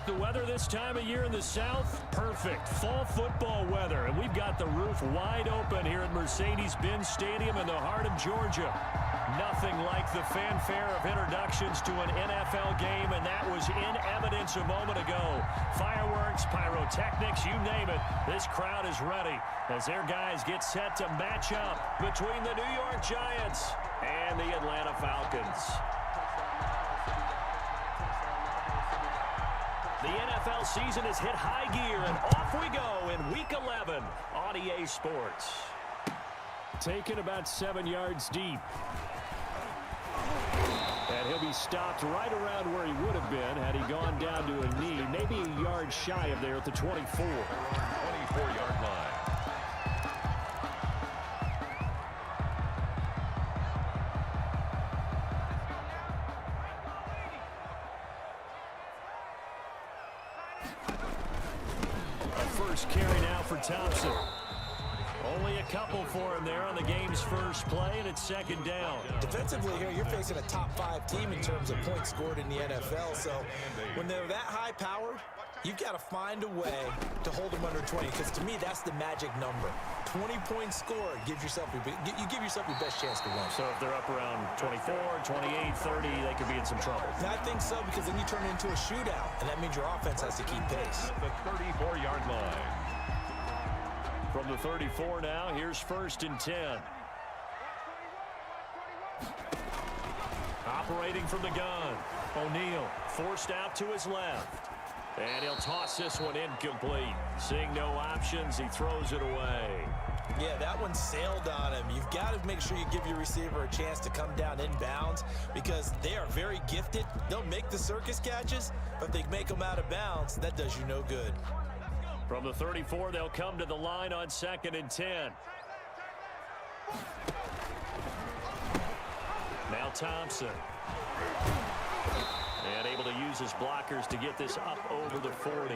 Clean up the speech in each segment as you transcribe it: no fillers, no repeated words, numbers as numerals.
the weather this time of year in the South? Perfect. Fall football weather. And we've got the roof wide open here at Mercedes-Benz Stadium in the heart of Georgia. Nothing like the fanfare of introductions to an NFL game, and that was in evidence a moment ago. Fireworks, pyrotechnics, you name it. This crowd is ready as their guys get set to match up between the New York Giants and the Atlanta Falcons. The NFL season has hit high gear, and off we go in Week 11 on EA Sports. Taken about 7 yards deep. And he'll be stopped right around where he would have been had he gone down to a knee, maybe a yard shy of there at the 24. 24-yard line. First carry now for Thompson. Only a couple for him there on the game's first play, and it's second down. Defensively here, you're facing a top-5 team in terms of points scored in the NFL. So when they're that high-powered, you've got to find a way to hold them under 20, because to me, that's the magic number. 20 points scored gives yourself you give yourself your best chance to win. So if they're up around 24, 28, 30, they could be in some trouble. And I think so, because then you turn it into a shootout, and that means your offense has to keep pace. The 34-yard line. From the 34 now, here's 1st and 10. Operating from the gun. O'Neal forced out to his left. And he'll toss this one incomplete. Seeing no options, he throws it away. Yeah, that one sailed on him. You've got to make sure you give your receiver a chance to come down inbounds, because they are very gifted. They'll make the circus catches, but if they make them out of bounds, that does you no good. From the 34, they'll come to the line on 2nd and 10. Now Thompson. And able to use his blockers to get this up over the 40.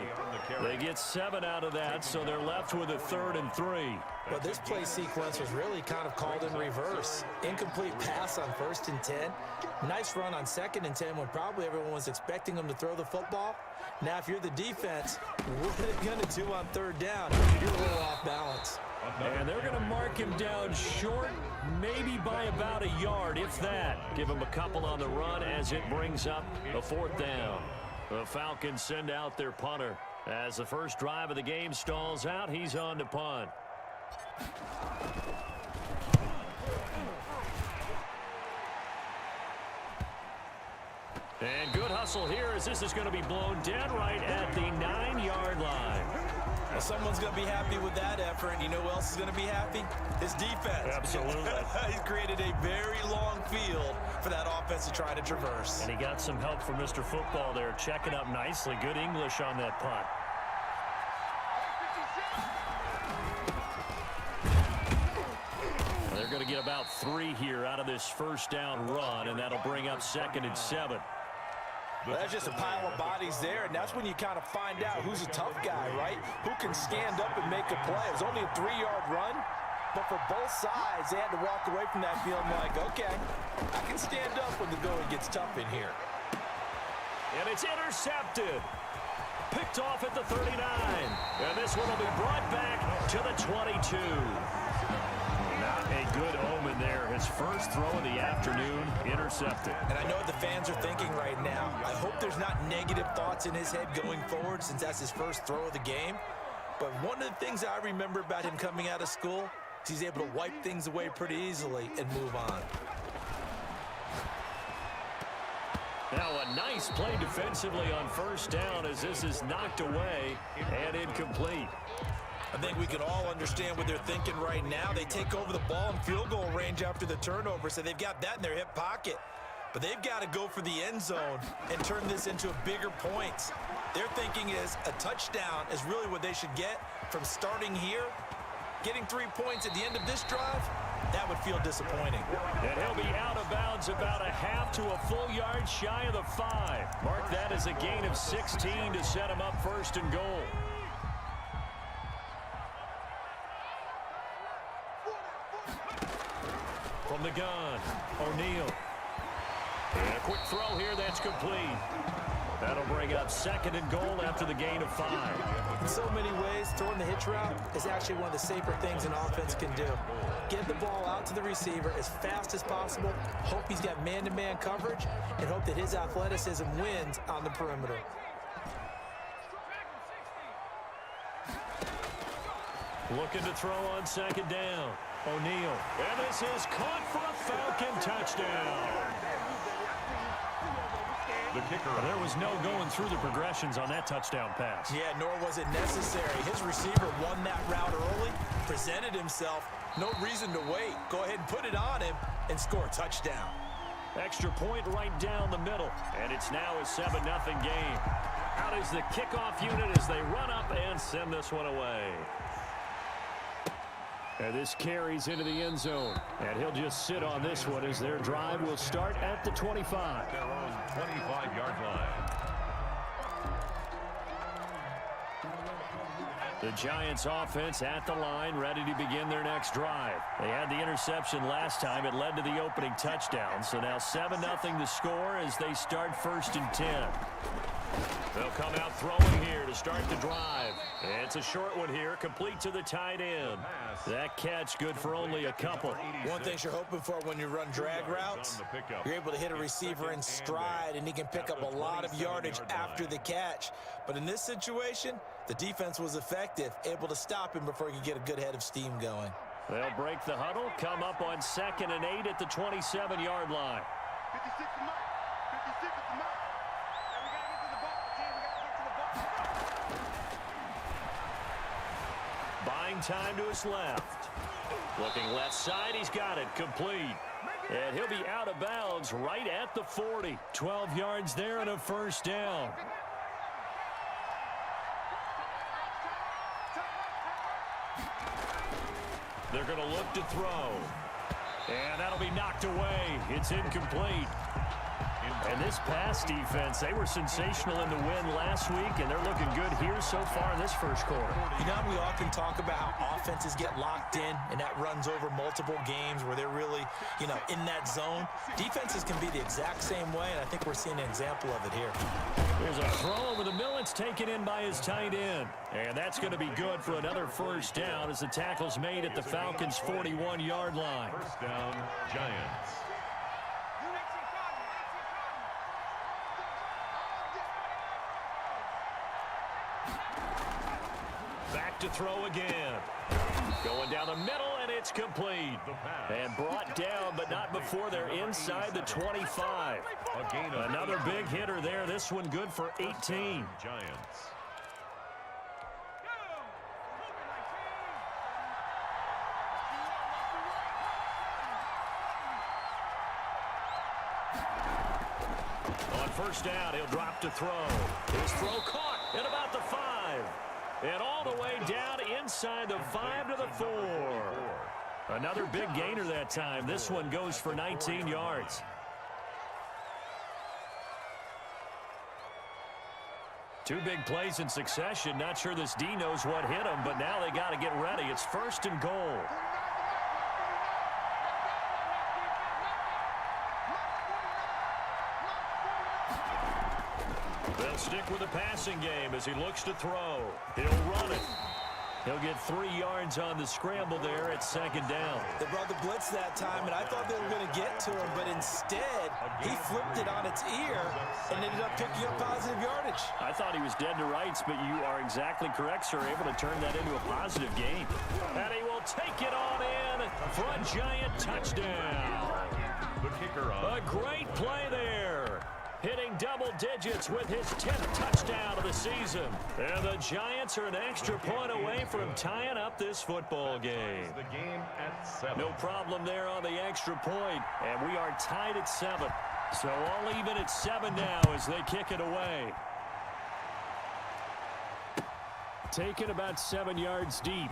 They get 7 out of that, so they're left with a 3rd and 3. But this play sequence was really kind of called in reverse. Incomplete pass on 1st and 10. Nice run on 2nd and 10 when probably everyone was expecting them to throw the football. Now, if you're the defense, what are they going to do on 3rd down? You're a little off balance. And they're going to mark him down short, maybe by about a yard, if that. Give him a couple on the run as it brings up a 4th down. The Falcons send out their punter. As the first drive of the game stalls out, he's on to punt. And good hustle here as this is going to be blown dead right at the 9-yard line. Well, someone's going to be happy with that effort. You know who else is going to be happy? His defense. Absolutely. He's created a very long field for that offense to try to traverse. And he got some help from Mr. Football there, checking up nicely. Good English on that punt. They're going to get about 3 here out of this first down run, and that'll bring up 2nd and 7. Well, that's just a pile of bodies there, and that's when you kind of find out who's a tough guy, right? Who can stand up and make a play. It was only a 3-yard run, but for both sides, they had to walk away from that feeling like, okay, I can stand up when the going gets tough in here. And it's intercepted. Picked off at the 39. And this one will be brought back to the 22. Not a good omen there. His first throw of the afternoon, intercepted. And I know what the fans are thinking right now. I hope there's not negative thoughts in his head going forward, since that's his first throw of the game. But one of the things I remember about him coming out of school is he's able to wipe things away pretty easily and move on. Now a nice play defensively on 1st down as this is knocked away and incomplete. I think we can all understand what they're thinking right now. They take over the ball in field goal range after the turnover, so they've got that in their hip pocket. But they've got to go for the end zone and turn this into a bigger point. Their thinking is a touchdown is really what they should get from starting here. Getting 3 points at the end of this drive, that would feel disappointing. And he'll be out of bounds about a half to a full yard shy of the 5. Mark that as a gain of 16 to set him up 1st and goal. From the gun, O'Neal. And quick throw here that's complete. That'll bring up 2nd and goal after the gain of 5. In so many ways, throwing the hitch route is actually one of the safer things an offense can do. Get the ball out to the receiver as fast as possible, hope he's got man-to-man coverage, and hope that his athleticism wins on the perimeter. Looking to throw on 2nd down. O'Neal. And this is caught for a Falcon touchdown. The kicker. There was no going through the progressions on that touchdown pass. Yeah, nor was it necessary. His receiver won that route early, presented himself. No reason to wait. Go ahead and put it on him and score a touchdown. Extra point right down the middle. And it's now a 7-0 game. Out is the kickoff unit as they run up and send this one away. And this carries into the end zone. And he'll just sit on this one as their drive will start at the 25. Their own 25-yard line. The Giants offense at the line, ready to begin their next drive. They had the interception last time. It led to the opening touchdown. So now 7-0 to score as they start 1st and 10. They'll come out throwing here to start the drive. It's a short one here, complete to the tight end. That catch good for only a couple. One thing you're hoping for when you run drag routes, you're able to hit a receiver in stride, and he can pick up a lot of yardage after the catch. But in this situation, the defense was effective, able to stop him before he could get a good head of steam going. They'll break the huddle, come up on 2nd and 8 at the 27-yard line. 56 the mark. 56 is the mark. And we got to get to the ball. We got to get to the ball. Buying time to his left. Looking left side, he's got it, complete. And he'll be out of bounds right at the 40. 12 yards there and a 1st down. They're going to look to throw. And that'll be knocked away. It's incomplete. And this pass defense, they were sensational in the win last week, and they're looking good here so far in this 1st quarter. You know, we often talk about how offenses get locked in, and that runs over multiple games where they're really, in that zone. Defenses can be the exact same way, and I think we're seeing an example of it here. There's a throw over the middle. It's taken in by his tight end. And that's going to be good for another 1st down as the tackle's made at the Falcons' 41-yard line. 1st down, Giants. Back to throw again. Going down the middle, and it's complete. And brought down, but not before they're inside the 25. Another big hitter there. This one good for 18. Giants. On 1st down, he'll drop to throw. His throw caught at about the 5. And all the way down inside the 5 to the 4. Another big gainer that time. This one goes for 19 yards. Two big plays in succession. Not sure this D knows what hit him, but now they got to get ready. It's 1st and goal. They'll stick with the passing game as he looks to throw. He'll run it. He'll get 3 yards on the scramble there at 2nd down. They brought the blitz that time, and I thought they were going to get to him, but instead, he flipped it on its ear and ended up picking up positive yardage. I thought he was dead to rights, but you are exactly correct, sir. Able to turn that into a positive game. And he will take it on in for a Giant touchdown. The kicker on. A great play there. Hitting double digits with his 10th touchdown of the season. And the Giants are an extra point away from tying up this football game. The game at 7. No problem there on the extra point. And we are tied at 7. So all even at 7 now as they kick it away. Taken about 7 yards deep.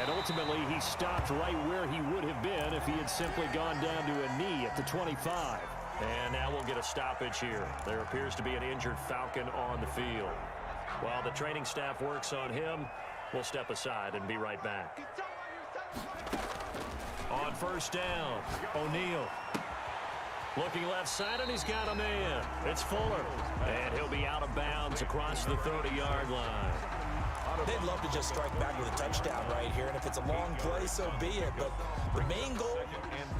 And ultimately, he stopped right where he would have been if he had simply gone down to a knee at the 25. And now we'll get a stoppage here. There appears to be an injured Falcon on the field. While the training staff works on him, we'll step aside and be right back. On 1st down, O'Neal. Looking left side, and he's got a man. It's Fuller. And he'll be out of bounds across the 30-yard line. They'd love to just strike back with a touchdown right here, and if it's a long play, so be it. But the main goal,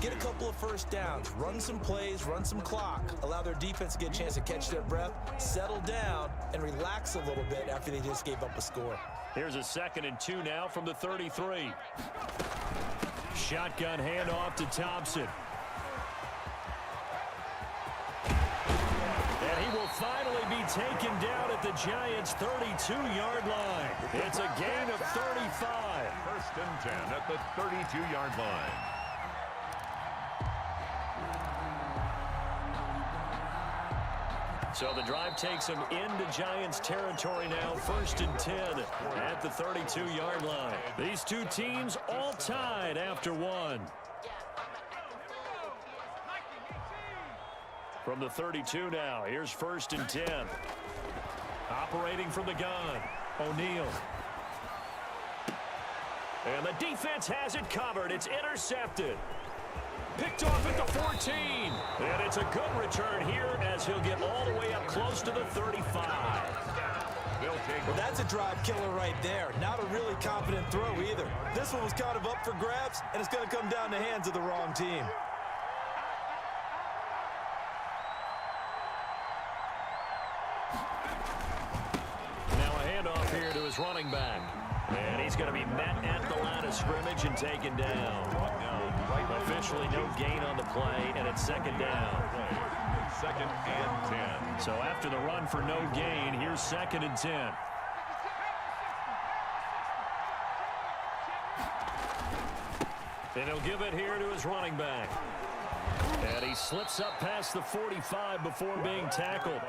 get a couple of first downs, run some plays, run some clock, allow their defense to get a chance to catch their breath, settle down, and relax a little bit after they just gave up a score. Here's a 2nd and 2 now from the 33. Shotgun handoff to Thompson. And he will finally be taken down at the Giants' 32-yard line. It's a gain of 35. 1st and 10 at the 32-yard line. So the drive takes him into Giants territory now. 1st and 10 at the 32-yard line. These two teams all tied after one. From the 32 now, here's 1st and 10. Operating from the gun, O'Neal. And the defense has it covered. It's intercepted. Picked off at the 14. And it's a good return here as he'll get all the way up close to the 35. Well, that's a drive killer right there. Not a really confident throw either. This one was kind of up for grabs, and it's going to come down the hands of the wrong team. Now a handoff here to his running back. And he's going to be met at the line of scrimmage and taken down. Officially no gain on the play, and it's 2nd down. 2nd and 10. So after the run for no gain, here's 2nd and 10. And he'll give it here to his running back. And he slips up past the 45 before being tackled.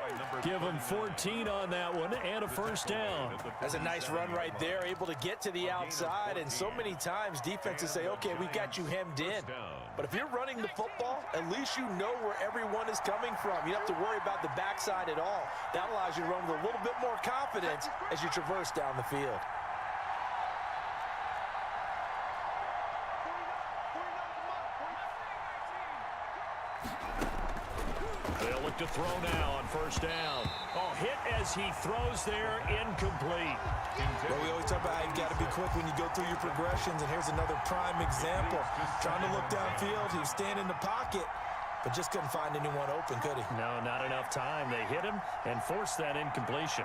Give him 14 on that one and a 1st down. That's a nice run right there, able to get to the outside. And so many times defenses say, okay, we've got you hemmed in. But if you're running the football, at least you know where everyone is coming from. You don't have to worry about the backside at all. That allows you to run with a little bit more confidence as you traverse down the field. They'll look to throw now on 1st down. Oh, hit as he throws there, incomplete. Well, we always talk about how you've got to be quick when you go through your progressions, and here's another prime example. Trying to look downfield, he was standing in the pocket, but just couldn't find anyone open, could he? No, not enough time. They hit him and forced that incompletion.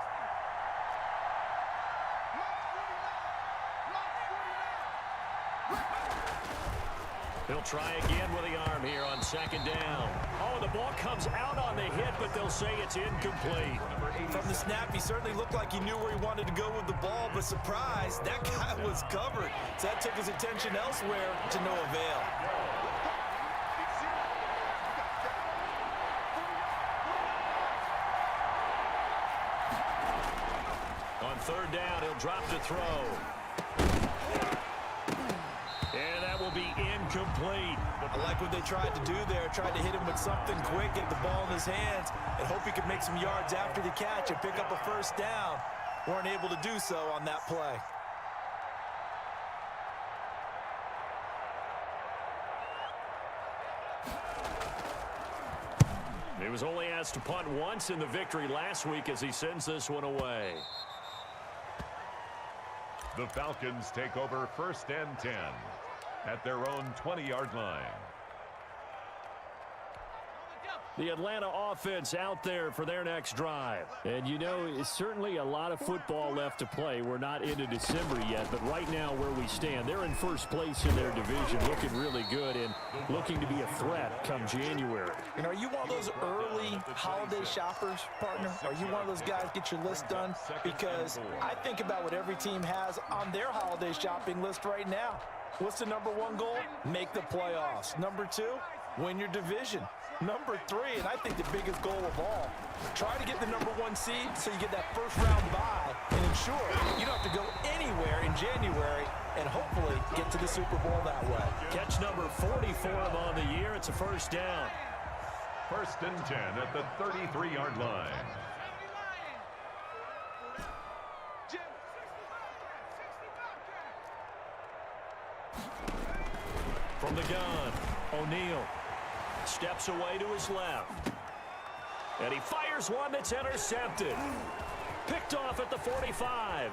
He'll try again with the arm here on 2nd down. Oh, the ball comes out on the hit, but they'll say it's incomplete. From the snap, he certainly looked like he knew where he wanted to go with the ball, but surprise, that guy was covered. So that took his attention elsewhere to no avail. On 3rd down, he'll drop to throw. And that will be incomplete. I like what they tried to do there. Tried to hit him with something quick, get the ball in his hands, and hope he could make some yards after the catch and pick up a 1st down. Weren't able to do so on that play. He was only asked to punt once in the victory last week as he sends this one away. The Falcons take over 1st and 10 at their own 20-yard line. The Atlanta offense out there for their next drive. And, you know, it's certainly a lot of football left to play. We're not into December yet, but right now where we stand, they're in 1st place in their division, looking really good and looking to be a threat come January. And are you one of those early holiday shoppers, partner? Are you one of those guys get your list done? Because I think about what every team has on their holiday shopping list right now. What's the #1 goal? Make the playoffs. #2, win your division. #3, and I think the biggest goal of all, try to get the #1 seed so you get that 1st round bye and ensure you don't have to go anywhere in January and hopefully get to the Super Bowl that way. Catch number 40 for him on the year. It's a 1st down. 1st and 10 at the 33-yard line. From the gun, O'Neal. Steps away to his left. And he fires one that's intercepted. Picked off at the 45.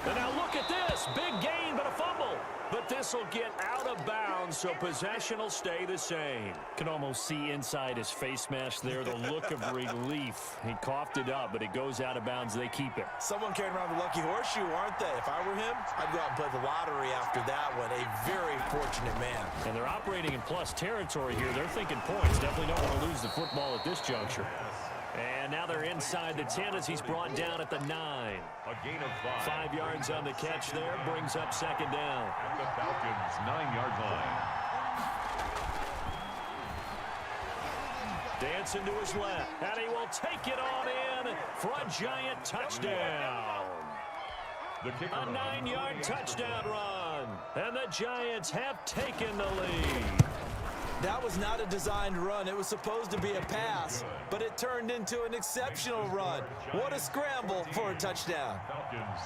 And now look at this. Big gain, but a fumble. But this will get out of bounds, so possession will stay the same. Can almost see inside his face mask there the look of relief. He coughed it up, but it goes out of bounds. They keep it. Someone carrying around the lucky horseshoe, aren't they? If I were him, I'd go out and play the lottery after that one. A very fortunate man. And they're operating in plus territory here. They're thinking points. Definitely don't want to lose the football at this juncture. And now they're inside the 10 as he's brought down at the 9. A gain of 5. 5 yards on the catch there. Brings up second down. At the Falcons' 9-yard line. Dancing to his left. And he will take it on in for a giant touchdown. A 9-yard touchdown run. And the Giants have taken the lead. That was not a designed run. It was supposed to be a pass, but it turned into an exceptional run. What a scramble for a touchdown.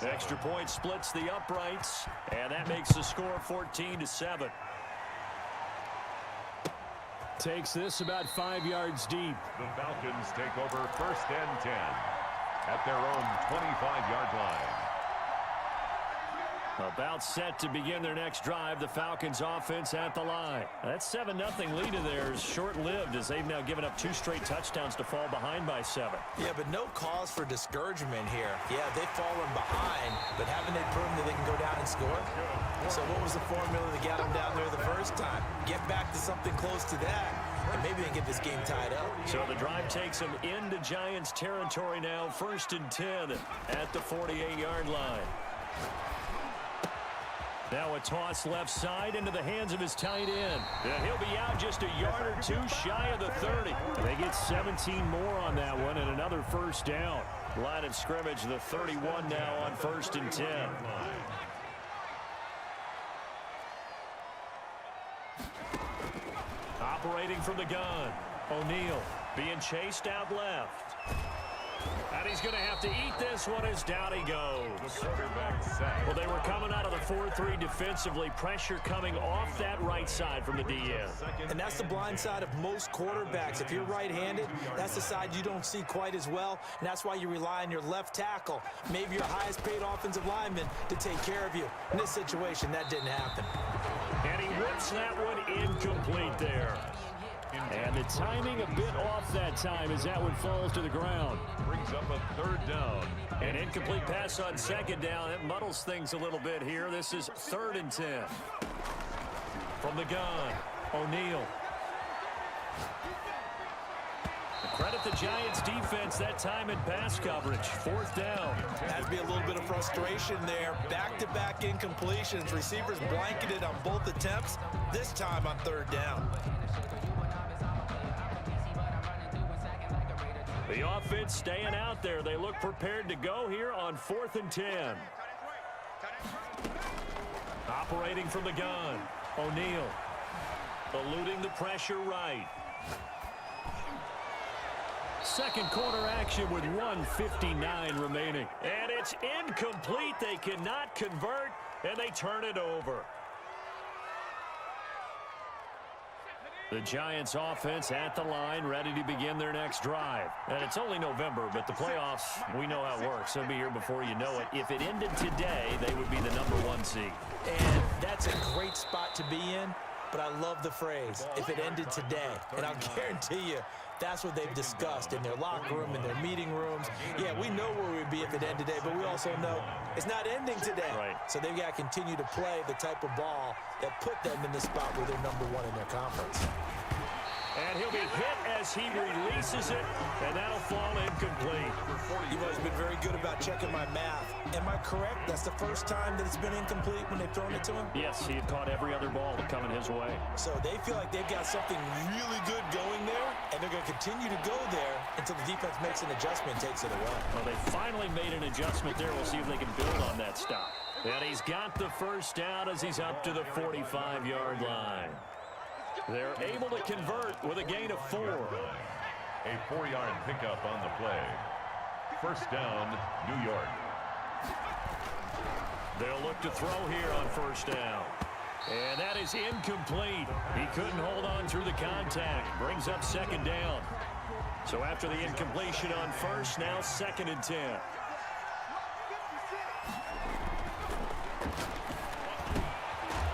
Extra point splits the uprights, and that makes the score 14-7. Takes this about 5 yards deep. The Falcons take over 1st and 10 at their own 25-yard line. About set to begin their next drive. The Falcons offense at the line. That 7-0 lead of theirs short-lived as they've now given up 2 straight touchdowns to fall behind by 7. Yeah, but no cause for discouragement here. Yeah, they've fallen behind, but haven't they proven that they can go down and score? So what was the formula that got them down there the first time? Get back to something close to that, and maybe they can get this game tied up. So the drive takes them into Giants territory now. 1st and 10 at the 48-yard line. Now a toss left side into the hands of his tight end. And he'll be out just a yard or 2 shy of the 30. They get 17 more on that one and another first down. Line of scrimmage, the 31 now on 1st and 10. Operating from the gun. O'Neal being chased out left. And he's going to have to eat this one as down he goes. Well, they were coming out of the 4-3 defensively. Pressure coming off that right side from the DN. And that's the blind side of most quarterbacks. If you're right-handed, that's the side you don't see quite as well. And that's why you rely on your left tackle, maybe your highest-paid offensive lineman, to take care of you. In this situation, that didn't happen. And he whips that one incomplete there. And the timing a bit off that time as that one falls to the ground. Brings up a 3rd down. An incomplete pass on 2nd down. It muddles things a little bit here. This is 3rd and 10. From the gun, O'Neal. Credit the Giants defense that time in pass coverage. 4th down. Has to be a little bit of frustration there. Back-to-back incompletions. Receivers blanketed on both attempts, this time on 3rd down. The offense staying out there. They look prepared to go here on 4th and 10. Operating from the gun, O'Neal. Eluding the pressure right. Second quarter action with 1:59 remaining. And it's incomplete. They cannot convert, and they turn it over. The Giants offense at the line, ready to begin their next drive. And it's only November, but the playoffs, we know how it works. They'll be here before you know it. If it ended today, they would be the #1 seed. And that's a great spot to be in, but I love the phrase, if it ended today. And I'll guarantee you, that's what they've discussed in their locker room, in their meeting rooms. Yeah, we know where we'd be if it ended today, but we also know it's not ending today. Right. So they've got to continue to play the type of ball that put them in the spot where they're #1 in their conference. And he'll be hit as he releases it, and that'll fall incomplete. You've always been very good about checking my math. Am I correct? That's the first time that it's been incomplete when they've thrown it to him? Yes, he had caught every other ball coming his way. So they feel like they've got something really good going there, and they're going to continue to go there until the defense makes an adjustment and takes it away. Well, they finally made an adjustment there. We'll see if they can build on that stop. And he's got the first down as he's up to the 45-yard line. They're able to convert with a gain of 4. A 4-yard pickup on the play. First down, New York. They'll look to throw here on first down. And that is incomplete. He couldn't hold on through the contact. Brings up second down. So after the incompletion on first, now 2nd and 10.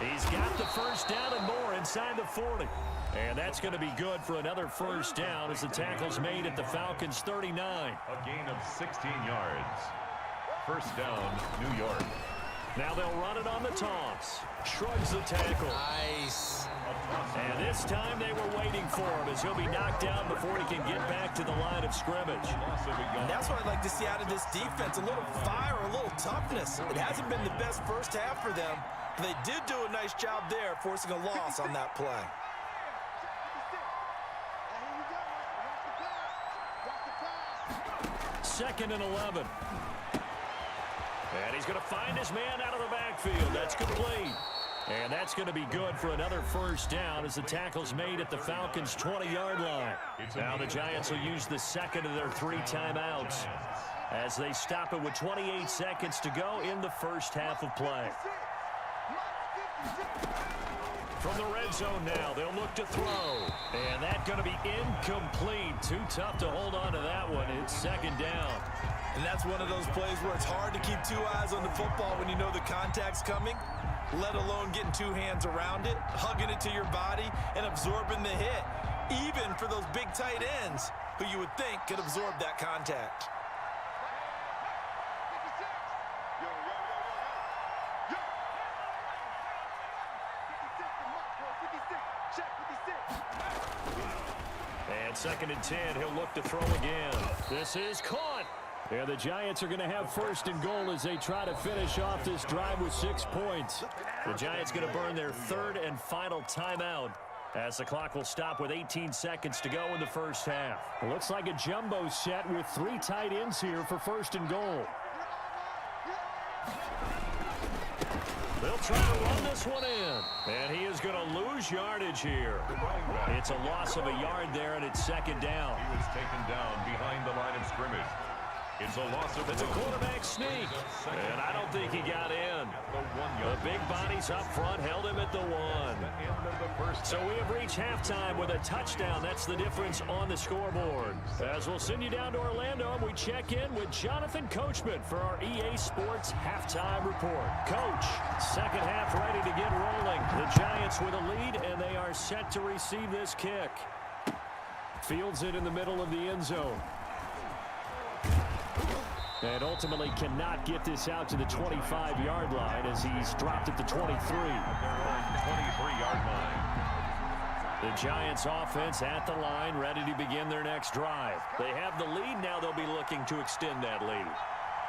He's got the first down and more inside the 40. And that's going to be good for another first down as the tackle's made at the Falcons' 39. A gain of 16 yards. First down, New York. Now they'll run it on the toss. Shrugs the tackle. Nice. And this time they were waiting for him as he'll be knocked down before he can get back to the line of scrimmage. And that's what I'd like to see out of this defense. A little fire, a little toughness. It hasn't been the best first half for them. But they did do a nice job there, forcing a loss on that play. Second and 11. And he's going to find his man out of the backfield. That's complete. And that's going to be good for another first down as the tackle's made at the Falcons' 20-yard line. Now the Giants will use the second of their 3 timeouts as they stop it with 28 seconds to go in the first half of play. From the red zone now, they'll look to throw. And that's going to be incomplete. Too tough to hold on to that one. It's second down. And that's one of those plays where it's hard to keep 2 eyes on the football when you know the contact's coming, let alone getting 2 hands around it, hugging it to your body, and absorbing the hit, even for those big tight ends who you would think could absorb that contact. And 2nd and 10, he'll look to throw again. This is caught. And the Giants are going to have 1st and goal as they try to finish off this drive with 6 points. The Giants going to burn their 3rd and final timeout as the clock will stop with 18 seconds to go in the first half. It looks like a jumbo set with 3 tight ends here for 1st and goal. They'll try to run this one in. And he is going to lose yardage here. It's a loss of a yard there, and it's 2nd down. He was taken down behind the line of scrimmage. It's a loss of It's a quarterback sneak, and I don't think he got in. The big bodies up front held him at the 1. So we have reached halftime with a touchdown. That's the difference on the scoreboard. As we'll send you down to Orlando, and we check in with Jonathan Coachman for our EA Sports Halftime Report. Coach, second half ready to get rolling. The Giants with a lead, and they are set to receive this kick. Fields it in the middle of the end zone. And ultimately cannot get this out to the 25-yard line as he's dropped at the 23. 23-yard line. The Giants offense at the line, ready to begin their next drive. They have the lead. Now they'll be looking to extend that lead.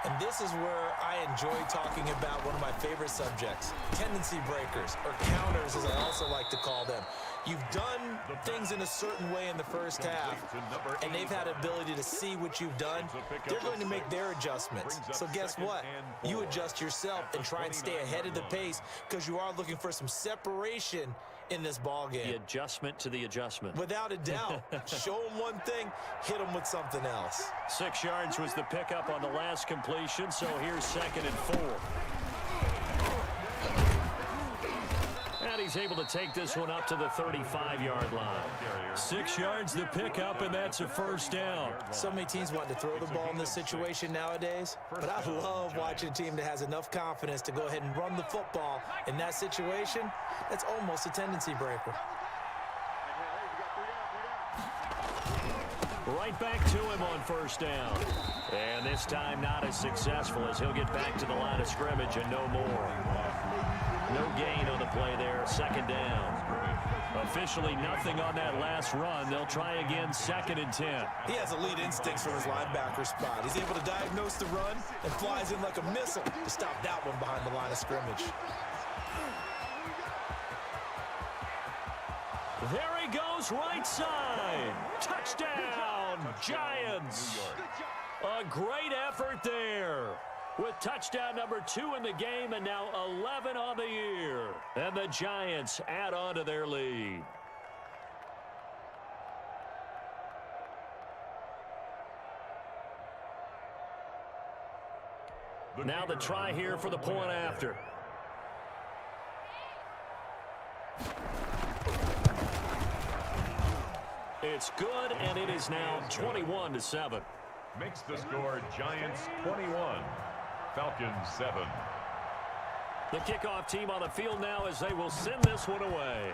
And this is where I enjoy talking about one of my favorite subjects, tendency breakers, or counters as I also like to call them. You've done things in a certain way in the first half, and they've had ability to see what you've done. They're going to make their adjustments. So guess what? You adjust yourself and try and stay ahead of the pace because you are looking for some separation in this ball game. The adjustment to the adjustment. Without a doubt. Show them one thing, hit them with something else. 6 yards was the pickup on the last completion, so here's 2nd and 4. And he's able to take this one up to the 35-yard line. 6 yards the pickup, and that's a first down. So many teams want to throw the ball in this situation nowadays, but I love watching a team that has enough confidence to go ahead and run the football in that situation. That's almost a tendency breaker. Right back to him on first down. And this time not as successful as he'll get back to the line of scrimmage and no more. No gain on the play there, 2nd down. Officially nothing on that last run. They'll try again, 2nd and 10. He has elite instincts from his linebacker spot. He's able to diagnose the run and flies in like a missile to stop that one behind the line of scrimmage. There he goes, right side. Touchdown, Giants. A great effort there. With touchdown number 2 in the game and now 11 on the year. And the Giants add on to their lead. Now the try here for the point after. It's good, and it is now 21-7. Makes the score Giants 21, Falcons 7. The kickoff team on the field now as they will send this one away.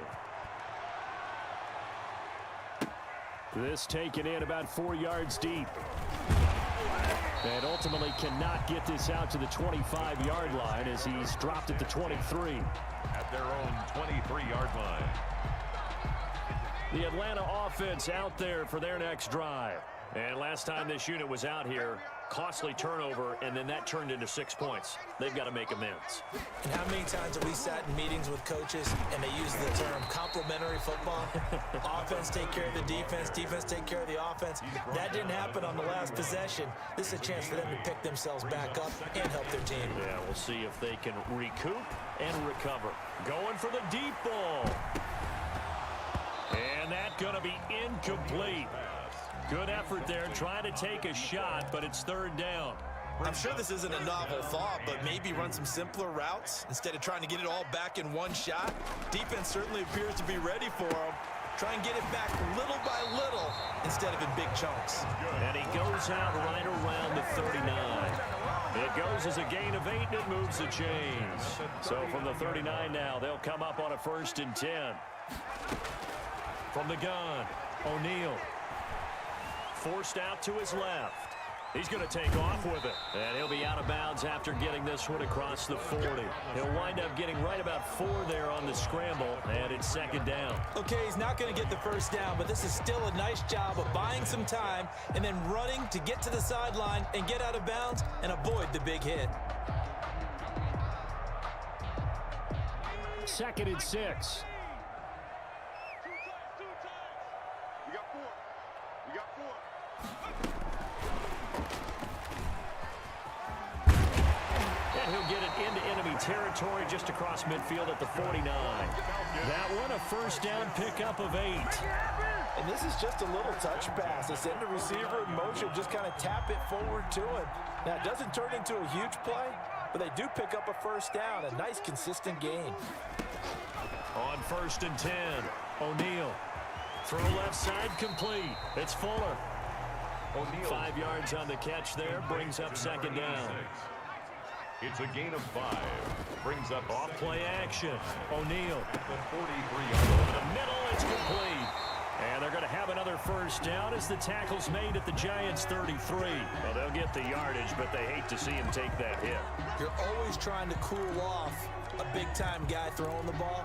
This taken in about 4 yards deep. And ultimately cannot get this out to the 25-yard line as he's dropped at the 23. At their own 23-yard line. The Atlanta offense out there for their next drive. And last time this unit was out here, costly turnover, and then that turned into 6 points. They've got to make amends. And how many times have we sat in meetings with coaches and they use the term complementary football? Offense take care of the defense, defense take care of the offense. That didn't happen on the last possession. This is a chance for them to pick themselves back up and help their team. Yeah, we'll see if they can recoup and recover. Going for the deep ball. And that's going to be incomplete. Good effort there, trying to take a shot, but it's third down. I'm sure this isn't a novel thought, but maybe run some simpler routes instead of trying to get it all back in one shot. Defense certainly appears to be ready for him. Try and get it back little by little instead of in big chunks. And he goes out right around the 39. It goes as a gain of 8, and it moves the chains. So from the 39 now, they'll come up on a 1st and 10. From the gun, O'Neal. Forced out to his left. He's going to take off with it. And he'll be out of bounds after getting this one across the 40. He'll wind up getting right about 4 there on the scramble, and it's 2nd down. Okay, he's not going to get the 1st down, but this is still a nice job of buying some time and then running to get to the sideline and get out of bounds and avoid the big hit. 2nd and 6. We got 4. We got 4. And he'll get it into enemy territory just across midfield at the 49. That one a 1st down pickup of 8. And this is just a little touch pass. They send the receiver in motion, just kind of tap it forward to him. Now, it doesn't turn into a huge play, but they do pick up a 1st down, a nice consistent gain. On 1st and 10, O'Neal. Throw left side complete. It's Fuller. O'Neal. 5 yards on the catch there, brings up 2nd down. It's a gain of 5. Brings up Off play action. O'Neal. the 43-yard Over line. the middle, it's complete. And they're going to have another 1st down as the tackle's made at the Giants' 33. Well, they'll get the yardage, but they hate to see him take that hit. You're always trying to cool off a big-time guy throwing the ball,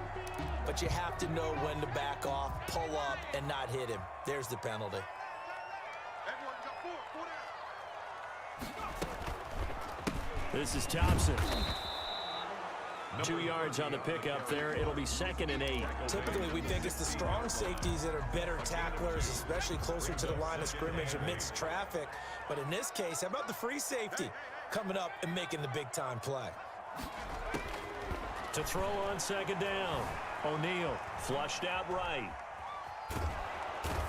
but you have to know when to back off, pull up, and not hit him. There's the penalty. Everyone got 4. 4 down. This is Thompson. 2 yards on the pickup there. It'll be 2nd and 8. Typically, we think it's the strong safeties that are better tacklers, especially closer to the line of scrimmage amidst traffic. But in this case, how about the free safety coming up and making the big-time play? To throw on 2nd down. O'Neal flushed out right.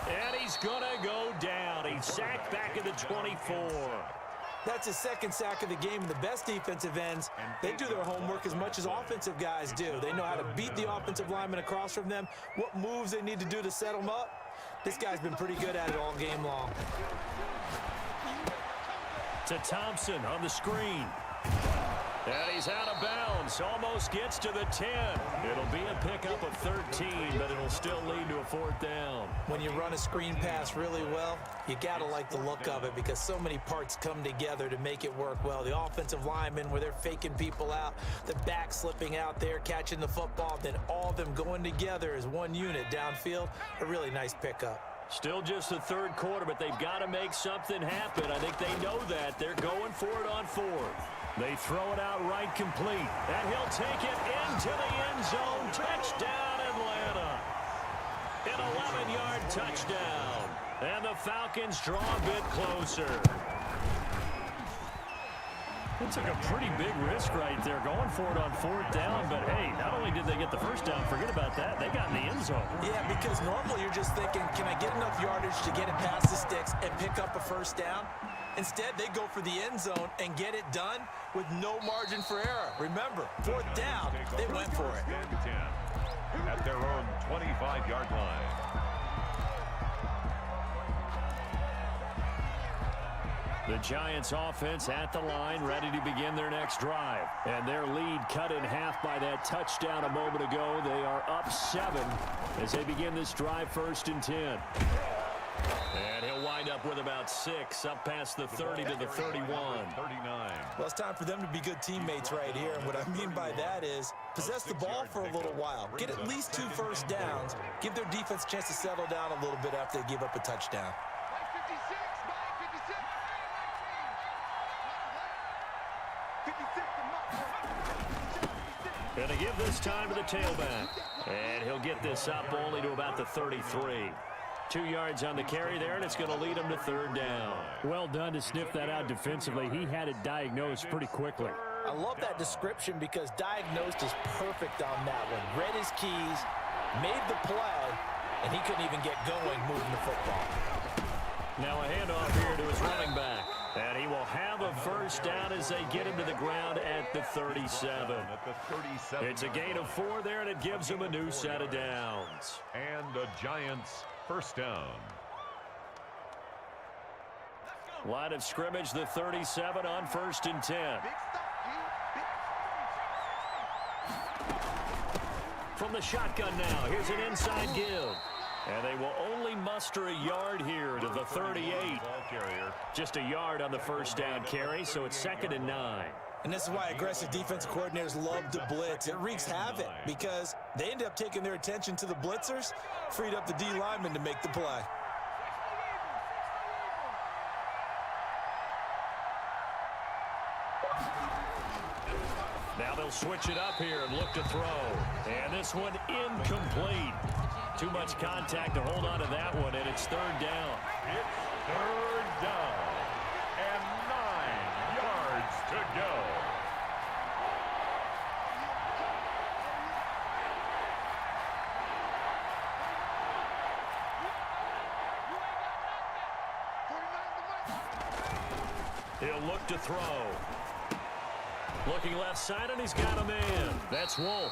And he's going to go down. He's sacked back at the 24. That's his 2nd sack of the game. The best defensive ends, they do their homework as much as offensive guys do. They know how to beat the offensive lineman across from them, what moves they need to do to set them up. This guy's been pretty good at it all game long. To Thompson on the screen. And he's out of bounds. Almost gets to the 10. It'll be a pickup of 13, but it'll still lead to a 4th down. When you run a screen pass really well, you got to like the look of it because so many parts come together to make it work well. The offensive linemen where they're faking people out, the back slipping out there, catching the football, then all of them going together as one unit downfield. A really nice pickup. Still just the 3rd quarter, but they've got to make something happen. I think they know that. They're going for it on 4th. They throw it out right complete. And he'll take it into the end zone. Touchdown, Atlanta. An 11-yard touchdown. And the Falcons draw a bit closer. It took a pretty big risk right there going for it on 4th down. But, hey, not only did they get the 1st down, forget about that, they got in the end zone. Yeah, because normally you're just thinking, can I get enough yardage to get it past the sticks and pick up a 1st down? Instead, they go for the end zone and get it done with no margin for error. Remember, 4th down, they went for it. At their own 25-yard line. The Giants offense at the line, ready to begin their next drive. And their lead cut in half by that touchdown a moment ago. They are up 7 as they begin this drive, 1st and 10. And he'll wind up with about 6, up past the 30 to the 31. 39. Well, it's time for them to be good teammates right here. And what I mean by that is possess the ball for a little while. Get at least 2 first downs. Give their defense a chance to settle down a little bit after they give up a touchdown. Going to give this time to the tailback. And he'll get this up only to about the 33. 2 yards on the carry there, and it's going to lead him to 3rd down. Well done to sniff that out defensively. He had it diagnosed pretty quickly. I love that description because diagnosed is perfect on that one. Read his keys, made the play, and he couldn't even get going moving the football. Now a handoff here to his running back. And he will have a 1st down as they get him to the ground at the 37. It's a gain of 4 there, and it gives him a new set of downs. And the Giants' 1st down. Line of scrimmage, the 37 on 1st and 10. From the shotgun now, here's an inside give. And they will only muster a yard here to the 38. Just a yard on the 1st down carry, so it's 2nd and 9. And this is why aggressive defensive coordinators love to blitz. It wreaks havoc because they end up taking their attention to the blitzers, freed up the D lineman to make the play. Now they'll switch it up here and look to throw. And this one incomplete. Too much contact to hold on to that one, and it's 3rd down. It's 3rd down. And 9 yards to go. He'll look to throw. Looking left side, and he's got a man. That's Wolf.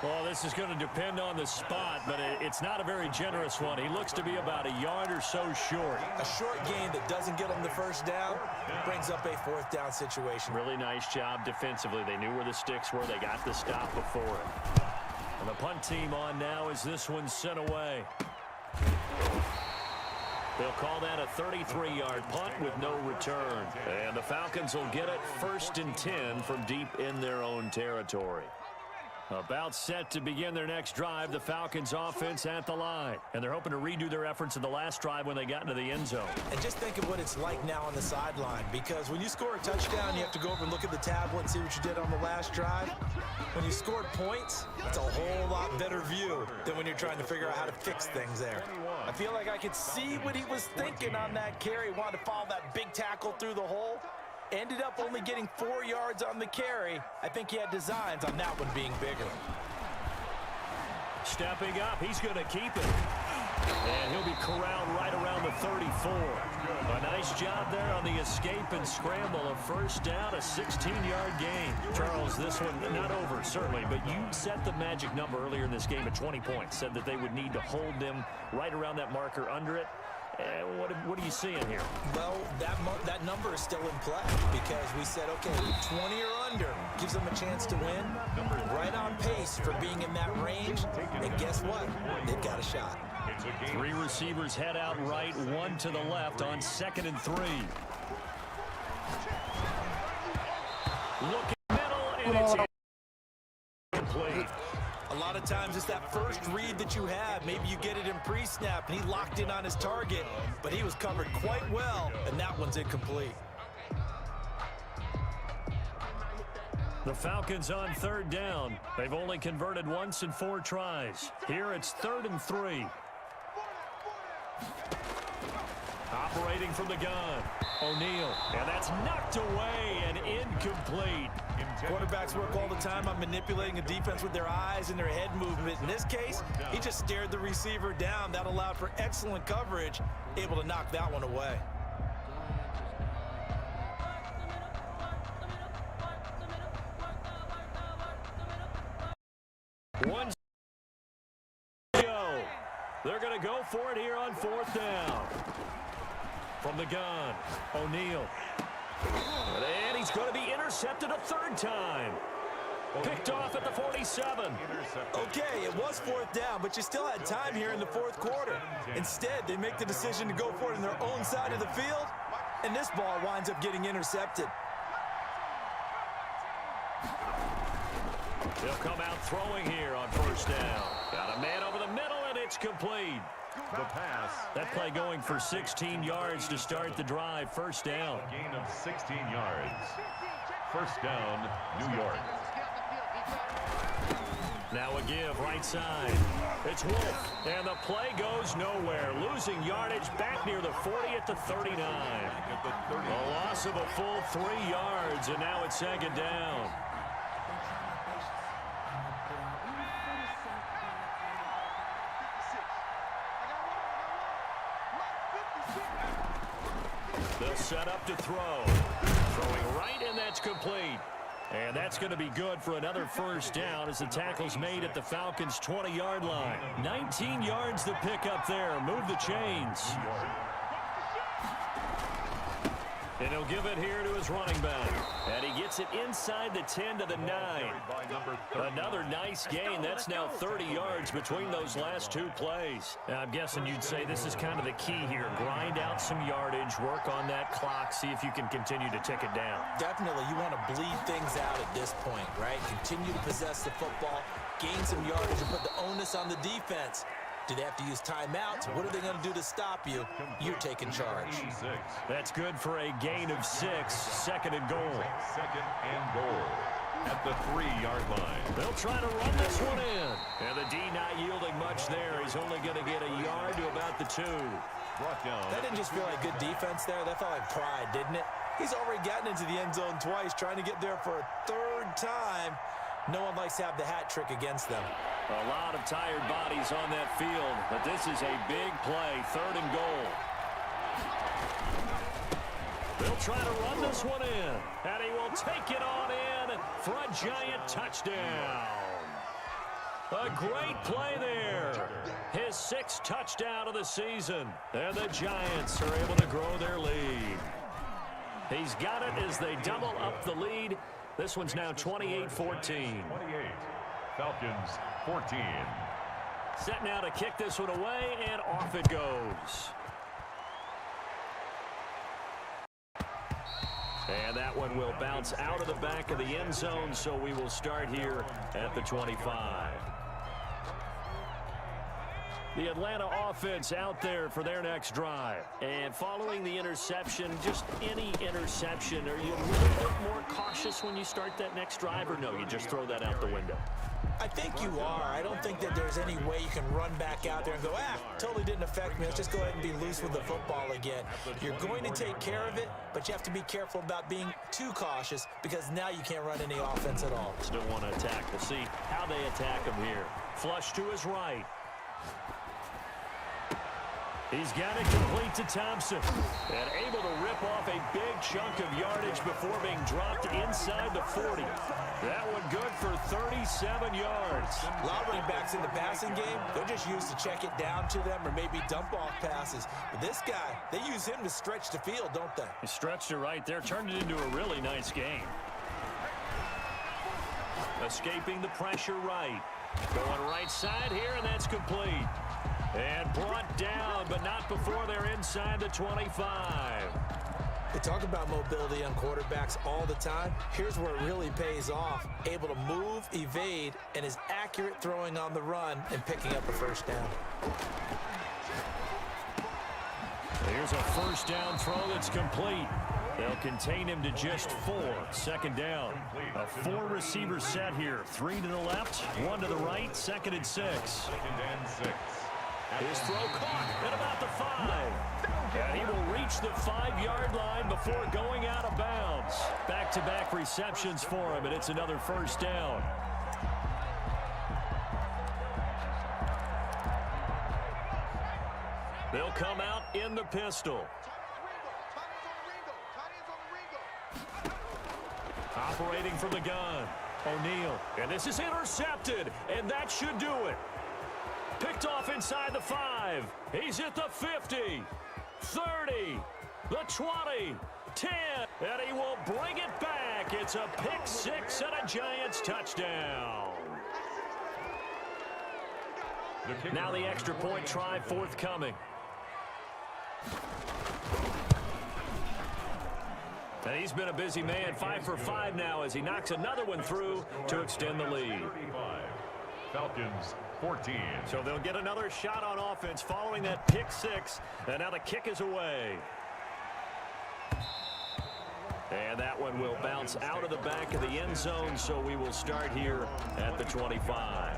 Well, this is going to depend on the spot, but it's not a very generous one. He looks to be about a yard or so short. A short gain that doesn't get him the 1st down brings up a 4th down situation. Really nice job defensively. They knew where the sticks were. They got the stop before it. And the punt team on now as this one's sent away. They'll call that a 33-yard punt with no return. And the Falcons will get it 1st and 10 from deep in their own territory. About set to begin their next drive, the Falcons offense at the line. And they're hoping to redo their efforts in the last drive when they got into the end zone. And just think of what it's like now on the sideline, because when you score a touchdown, you have to go over and look at the tablet and see what you did on the last drive. When you scored points, it's a whole lot better view than when you're trying to figure out how to fix things there. I feel like I could see what he was thinking on that carry. Wanted to follow that big tackle through the hole. Ended up only getting 4 yards on the carry. I think he had designs on that one being bigger. Stepping up, he's going to keep it. And he'll be corralled right around the 34. A nice job there on the escape and scramble. A 1st down, a 16-yard gain. Charles, this one not over, certainly, but you set the magic number earlier in this game at 20 points. Said that they would need to hold them right around that marker under it. What are you seeing here? Well, that number is still in play because we said, okay, 20 or under gives them a chance to win. Right on pace for being in that range. And guess what? They've got a shot. 3 receivers head out right, 1 to the left on 2nd and 3. Looking middle, and it's incomplete. A lot of times it's that first read that you have. Maybe you get it in pre-snap, and he locked in on his target, but he was covered quite well, and that one's incomplete. The Falcons on 3rd down. They've only converted once in 4 tries. Here it's 3rd and 3. Operating from the gun, O'Neal, and that's knocked away and incomplete. Quarterbacks work all the time on manipulating a defense with their eyes and their head movement. In this case, he just stared the receiver down. That allowed for excellent coverage, able to knock that one away. One go. They're going to go for it here on 4th down. From the gun, O'Neal. And he's going to be intercepted a third time. Picked off at the 47. Okay, it was fourth down, but you still had time here in the fourth quarter. Instead, they make the decision to go for it in their own side of the field, and this ball winds up getting intercepted. He'll come out throwing here on first down. Got a man over the middle, and it's complete. The pass. That play going for 16 yards to start the drive. First down. A gain of 16 yards. First down, New York. Now a give right side. It's Wolf, and the play goes nowhere. Losing yardage back near the 40 at the 39. A loss of a full 3 yards, and now it's second down. They'll set up to throw. Throwing right, and that's complete. And that's going to be good for another first down as the tackle's made at the Falcons' 20-yard line. 19 yards to pick up there. Move the chains. And he'll give it here to his running back. And he gets it inside the 10 to the 9. Another nice gain. That's now 30 yards between those last two plays. Now, I'm guessing you'd say this is kind of the key here. Grind out some yardage, work on that clock, see if you can continue to tick it down. Definitely, you want to bleed things out at this point, right? Continue to possess the football, gain some yardage, and put the onus on the defense. Do they have to use timeouts? What are they going to do to stop you? You're taking charge. That's good for a gain of 6. Second and goal. Second and goal at the 3-yard line. They'll try to run this one in. And the D not yielding much there. He's only going to get a yard to about the 2. Brought down. That didn't just feel like good defense there. That felt like pride, didn't it? He's already gotten into the end zone twice, trying to get there for a third time. No one likes to have the hat trick against them. A lot of tired bodies on that field, but this is a big play, third and goal. They'll try to run this one in, and he will take it on in for a giant touchdown. A great play there. His 6th touchdown of the season, and the Giants are able to grow their lead. He's got it as they double up the lead. This one's now 28-14. 28. Falcons 14. Set now to kick this one away, and off it goes. And that one will bounce out of the back of the end zone, so we will start here at the 25. The Atlanta offense out there for their next drive. And following the interception, just any interception, are you a little bit more cautious when you start that next drive, or no, you just throw that out the window? I think you are. I don't think that there's any way you can run back out there and go, totally didn't affect me. Let's just go ahead and be loose with the football again. You're going to take care of it, but you have to be careful about being too cautious because now you can't run any offense at all. Still want to attack. We'll see how they attack him here. Flush to his right. He's got it complete to Thompson. And able to rip off a big chunk of yardage before being dropped inside the 40. That one good for 37 yards. A lot of running backs in the passing game, they're just used to check it down to them or maybe dump off passes. But this guy, they use him to stretch the field, don't they? He stretched it right there, turned it into a really nice game. Escaping the pressure right. Going right side here, and that's complete. And brought down, but not before they're inside the 25. They talk about mobility on quarterbacks all the time. Here's where it really pays off. Able to move, evade, and is accurate throwing on the run and picking up a first down. Here's a first down throw that's complete. They'll contain him to just 4. Second down. A 4-receiver set here. 3 to the left, 1 to the right, second and 6. Second and 6. His throw caught at about the 5. And he will reach the 5-yard line before going out of bounds. Back-to-back receptions for him, and it's another first down. They'll come out in the pistol. Operating from the gun. O'Neal. And this is intercepted, and that should do it. Picked off inside the 5. He's at the 50, 30, the 20, 10, and he will bring it back. It's a pick six and a Giants touchdown. Now the extra point try forthcoming. And he's been a busy man, 5 for 5 now as he knocks another one through to extend the lead. Falcons 14. So they'll get another shot on offense following that pick six, and now the kick is away. And that one will bounce out of the back of the end zone, so we will start here at the 25.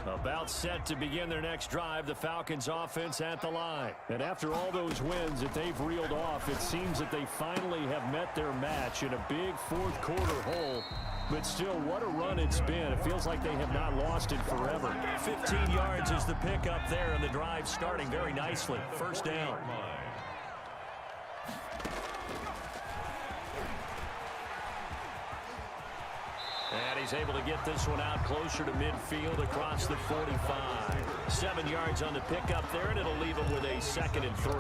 About set to begin their next drive, the Falcons offense at the line. And after all those wins that they've reeled off, it seems that they finally have met their match in a big fourth quarter hole. But still, what a run it's been. It feels like they have not lost it forever. 15 yards is the pickup there, and the drive starting very nicely. First down. And he's able to get this one out closer to midfield across the 45. 7 yards on the pickup there, and it'll leave him with a 2nd and 3.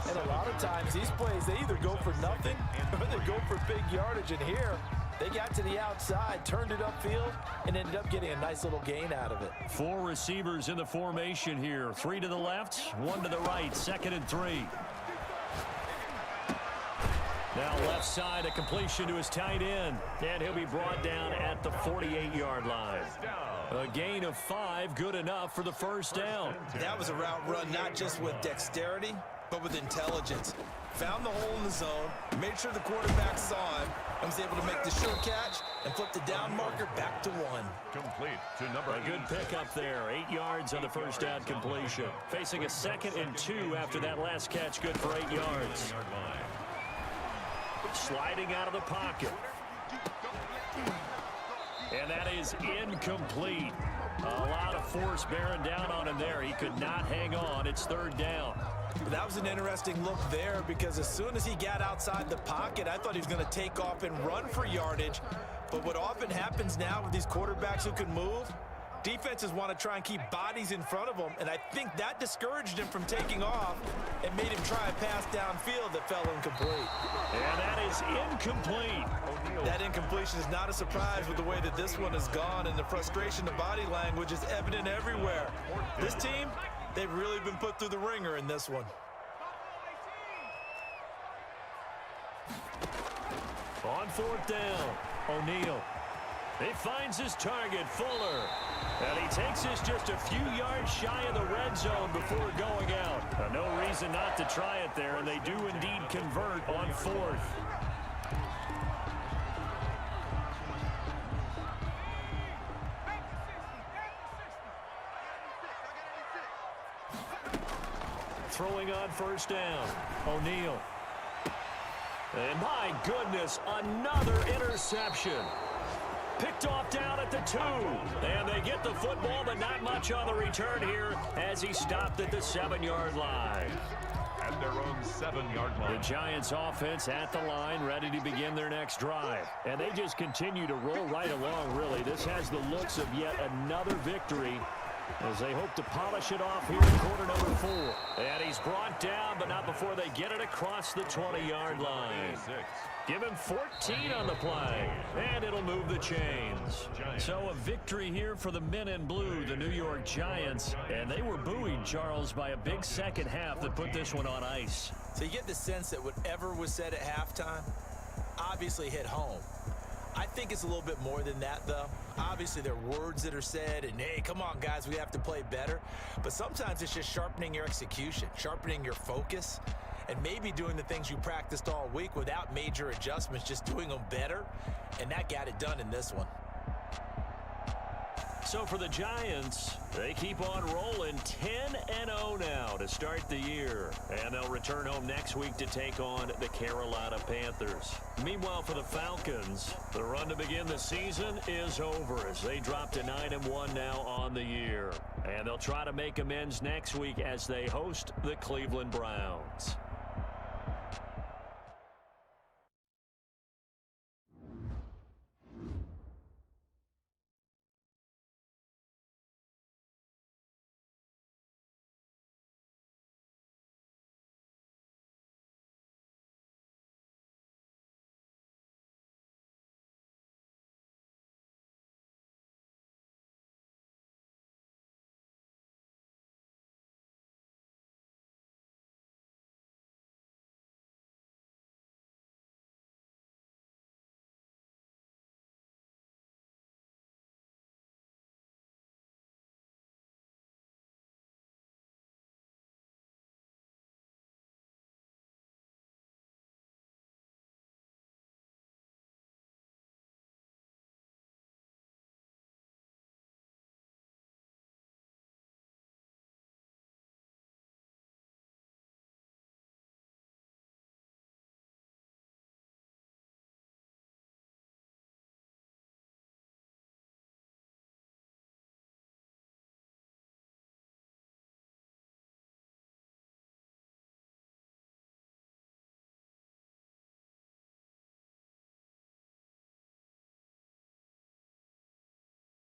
And a lot of times these plays, they either go for nothing or they go for big yardage. And here, they got to the outside, turned it upfield, and ended up getting a nice little gain out of it. 4 receivers in the formation here. 3 to the left, 1 to the right. 2nd and 3. Now left side, a completion to his tight end. And he'll be brought down at the 48-yard line. A gain of 5, good enough for the first down. That was a route run not just with dexterity, but with intelligence. Found the hole in the zone, made sure the quarterback saw him, and was able to make the sure catch and flip the down marker back to 1. Complete to number 8. A good pickup there. 8 yards on the first down completion. Facing a 2nd and 2 after that last catch, good for 8 yards. Sliding out of the pocket. And that is incomplete. A lot of force bearing down on him there. He could not hang on. It's 3rd down. That was an interesting look there because as soon as he got outside the pocket, I thought he was going to take off and run for yardage. But what often happens now with these quarterbacks who can move, defenses want to try and keep bodies in front of them, and I think that discouraged him from taking off and made him try a pass downfield that fell incomplete. And that is incomplete. That incompletion is not a surprise with the way that this one has gone, and the frustration of body language is evident everywhere. This team, they've really been put through the ringer in this one. On 4th down, O'Neal. He finds his target, Fuller. And he takes this just a few yards shy of the red zone before going out. No reason not to try it there, and they do indeed convert on 4th. Throwing on 1st down, O'Neal. And my goodness, another interception. Picked off down at the 2. And they get the football, but not much on the return here as he stopped at the 7-yard line. At their own 7-yard line. The Giants offense at the line, ready to begin their next drive. And they just continue to roll right along, really. This has the looks of yet another victory as they hope to polish it off here in quarter number 4. And he's brought down, but not before they get it across the 20-yard line. Give him 14 on the play, and it'll move the chains. So a victory here for the men in blue, the New York Giants, and they were buoyed, Charles, by a big second half that put this one on ice. So you get the sense that whatever was said at halftime obviously hit home. I think it's a little bit more than that, though. Obviously, there are words that are said, and hey, come on, guys, we have to play better. But sometimes it's just sharpening your execution, sharpening your focus, and maybe doing the things you practiced all week without major adjustments, just doing them better. And that got it done in this one. So for the Giants, they keep on rolling 10-0 now to start the year. And they'll return home next week to take on the Carolina Panthers. Meanwhile, for the Falcons, the run to begin the season is over as they drop to 9-1 now on the year. And they'll try to make amends next week as they host the Cleveland Browns.